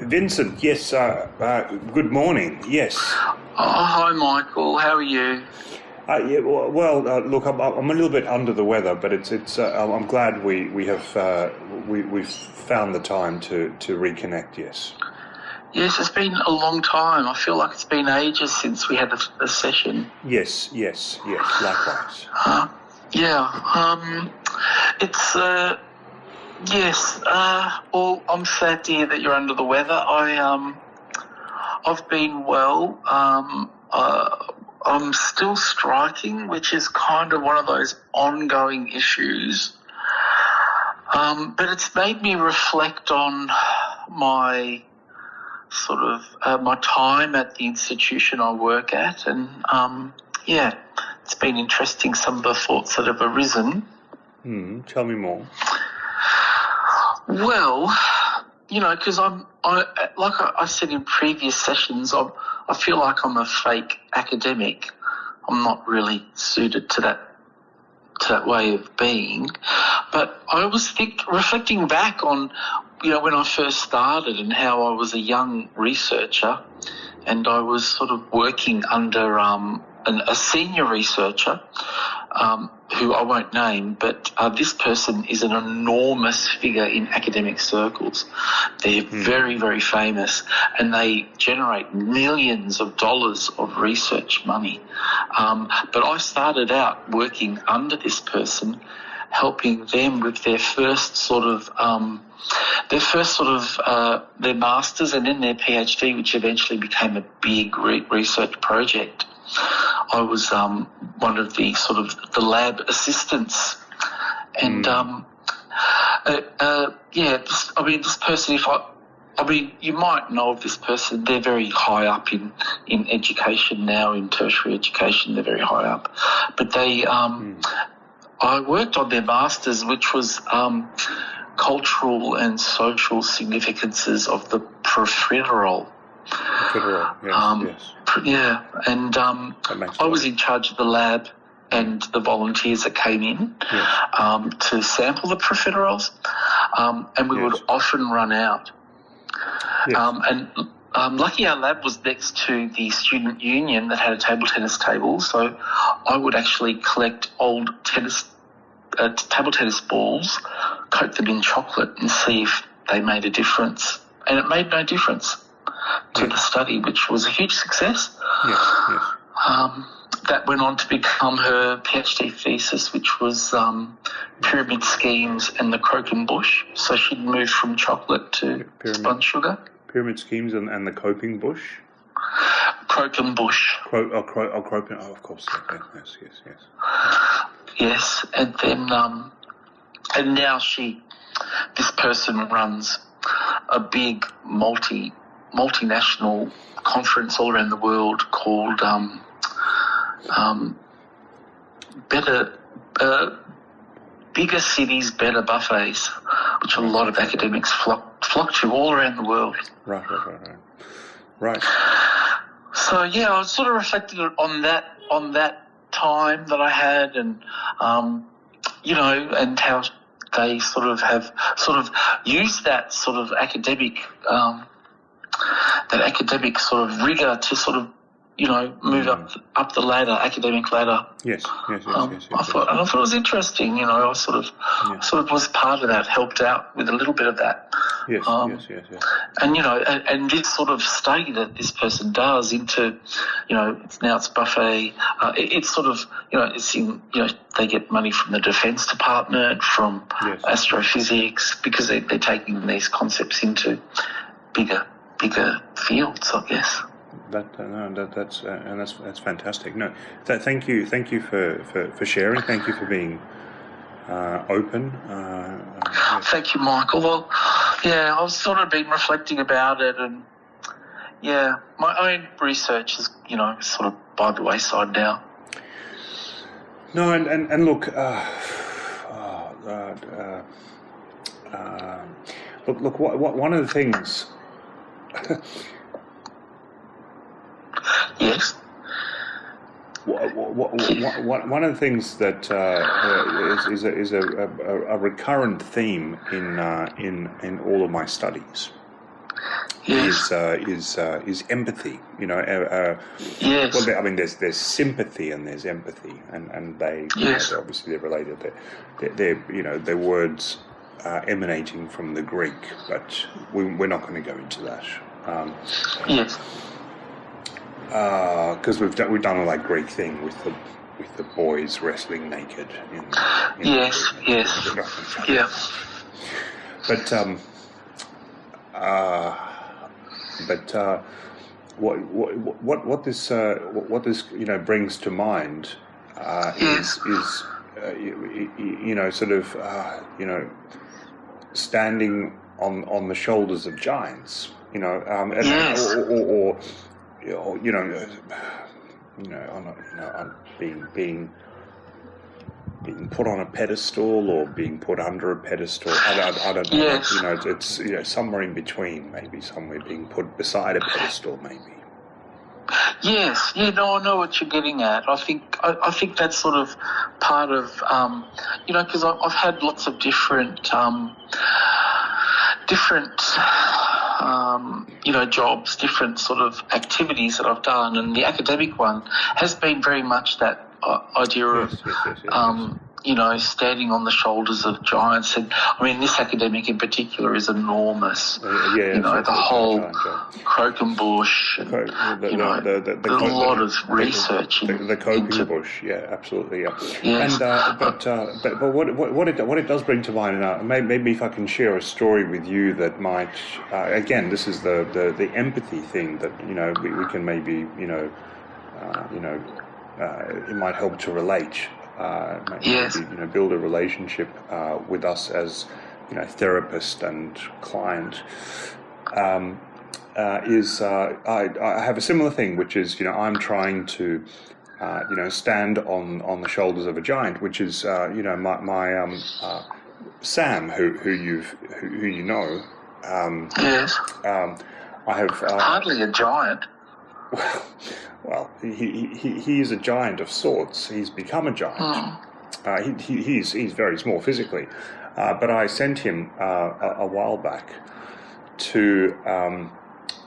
Vincent, yes, good morning, yes. Oh, hi, Michael. How are you? Yeah, well, look, I'm a little bit under the weather, but I'm glad we've found the time to reconnect. Yes. Yes, it's been a long time. I feel like it's been ages since we had a session. Yes, likewise. It's yes. Well, I'm sad to hear that you're under the weather. I've been well. I'm still striking, which is kind of one of those ongoing issues. But it's made me reflect on my sort of my time at the institution I work at, and it's been interesting, some of the thoughts that have arisen. Tell me more. Well, because like I said in previous sessions, I feel like I'm a fake academic. I'm not really suited to that way of being. But I was reflecting back on, when I first started and how I was a young researcher, and I was sort of working under a senior researcher who I won't name, but this person is an enormous figure in academic circles. They're very, very famous, and they generate millions of dollars of research money. But I started out working under this person, helping them with their first sort of their masters and then their PhD, which eventually became a big research project. I was one of the sort of the lab assistants, and this person. You might know of this person. They're very high up in education now, in tertiary education. They're very high up, but they. I worked on their masters, which was cultural and social significances of the profiterole. Yes. And I was in charge of the lab and the volunteers that came in to sample the profiteroles, and we would often run out. Yes. Lucky our lab was next to the student union that had a table tennis table, so I would actually collect old table tennis balls, coat them in chocolate, and see if they made a difference. And it made no difference to the study, which was a huge success. Yes. That went on to become her PhD thesis, which was pyramid schemes and the croquet bush. So she'd moved from chocolate to spun sugar. Pyramid schemes and the coping bush? Croquet bush. Croquet, of course. Yes. Yes, and then and now this person runs a big multinational conference all around the world called Bigger Cities, Better Buffets, which a lot of academics flock to all around the world. Right. So I sort of reflected on that time that I had, and and how they sort of have used that sort of academic sort of rigor to sort of move up the ladder, academic ladder. Yes. I thought it was interesting. I sort of was part of that, helped out with a little bit of that. Yes. And and this sort of study that this person does into, it's buffet. It's sort of, it's in, they get money from the Defence Department, from astrophysics, because they're taking these concepts into bigger fields, I guess. That's fantastic. No, thank you for sharing. Thank you for being open. Thank you, Michael. Well, I've sort of been reflecting about it, and my own research is sort of by the wayside now. No, and look, look. One of the things. Yes. One of the things that is a recurrent theme in all of my studies Yes. is empathy. Yes. Well, I mean, there's sympathy and there's empathy, and they Yes. obviously they're related. They're words emanating from the Greek, but we're not going to go into that. Yes. Because we've done all that Greek thing with the boys wrestling naked. Yes. Yeah. But what this brings to mind is sort of standing on the shoulders of giants. Yes. Being put on a pedestal or being put under a pedestal. I don't know. Yes. It's somewhere in between. Maybe somewhere being put beside a pedestal. Maybe. Yes. Yeah. No, I know what you're getting at. I think that's sort of part of because I've had lots of different jobs, different sort of activities that I've done, and the academic one has been very much that idea of, standing on the shoulders of giants. And I mean, this academic in particular is enormous. The whole Crokenbush, and a lot of research. The coping bush, yeah, absolutely, yeah. Yes. And but what it does bring to mind, and maybe if I can share a story with you that might, again, this is the empathy thing that we can maybe it might help to relate. Yes. Maybe, build a relationship with us as therapist and client. I have a similar thing, which is I'm trying to stand on the shoulders of a giant, which is my Sam, who you know. Yes. I have hardly a giant. Well, he is a giant of sorts. He's become a giant. He's very small physically, but I sent him a while back to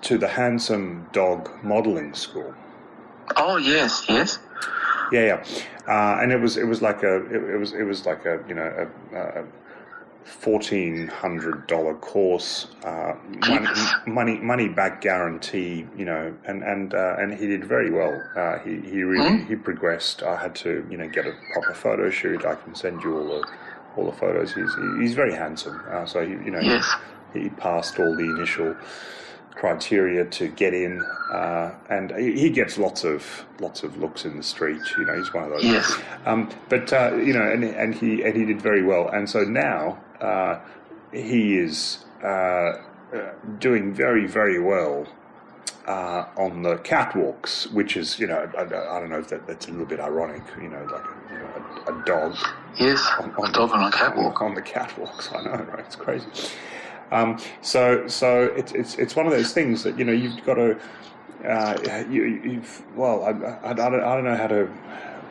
the Handsome Dog Modelling School. Oh yes. Yeah. And it was like a $1,400 course, money back guarantee, and he did very well. He really he progressed. I had to get a proper photo shoot. I can send you all the photos. He's very handsome. So he passed all the initial criteria to get in, and he gets lots of looks in the street. He's one of those. Yes. And he did very well, and so now he is doing very, very well on the catwalks, which is I don't know if that's a little bit ironic. Like a dog. Yes. A dog on a catwalk. On the catwalks, I know, right? It's crazy. So it's one of those things that you've got to I don't know how to.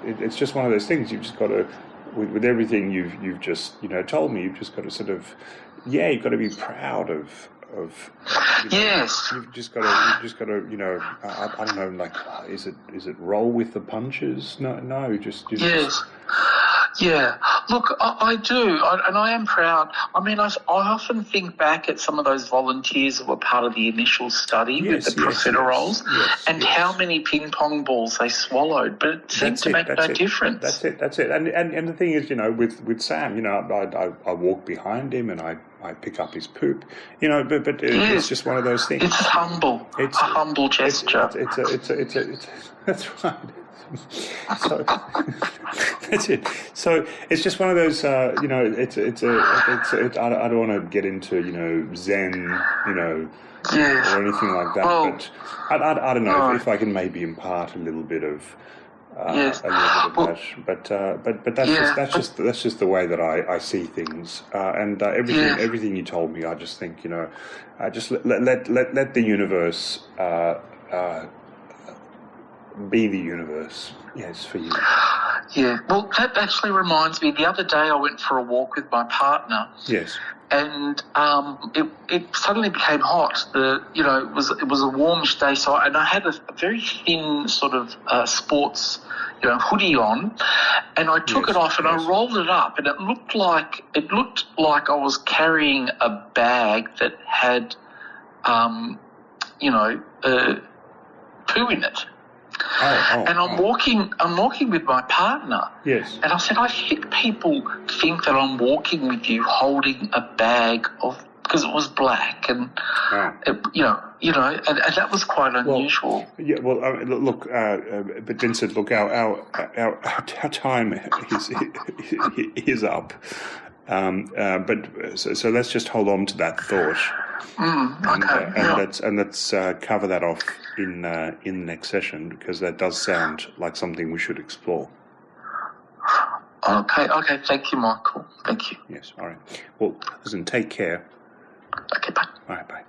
It's just one of those things you've just got to with everything you've just told me. You've just got to sort of you've got to be proud of. Yes. You've just got to I don't know, like is it roll with the punches? No, just yes. Yeah, look, I do, and I am proud. I mean, I often think back at some of those volunteers that were part of the initial study with the profiteroles, and how many ping pong balls they swallowed, but it seemed to make no difference. That's it. And the thing is, with Sam, I walk behind him and I pick up his poop, but it's just one of those things. It's humble. It's a humble gesture. It's that's right. So that's it. So it's just one of those. I don't want to get into Zen, or anything like that. But I don't know if I can maybe impart a little bit of Yes. a little bit of but that's just the way that I see things, and everything you told me, I just think, just let the universe be the universe. Yes, for you. Yeah. Well, that actually reminds me. The other day, I went for a walk with my partner. Yes. And it suddenly became hot. It was a warmish day, and I had a very thin sort of sports hoodie on, and I took it off and I rolled it up, and it looked like I was carrying a bag that had poo in it. And I'm walking with my partner. Yes. And I said, I think people think that I'm walking with you holding a bag because it was black, and and that was quite unusual. Look, but Vincent, look, our time is up. So let's just hold on to that thought. And let's cover that off in the next session, because that does sound like something we should explore. Okay. Thank you, Michael. Thank you. Yes. All right. Well, listen. Take care. Okay. Bye. All right. Bye.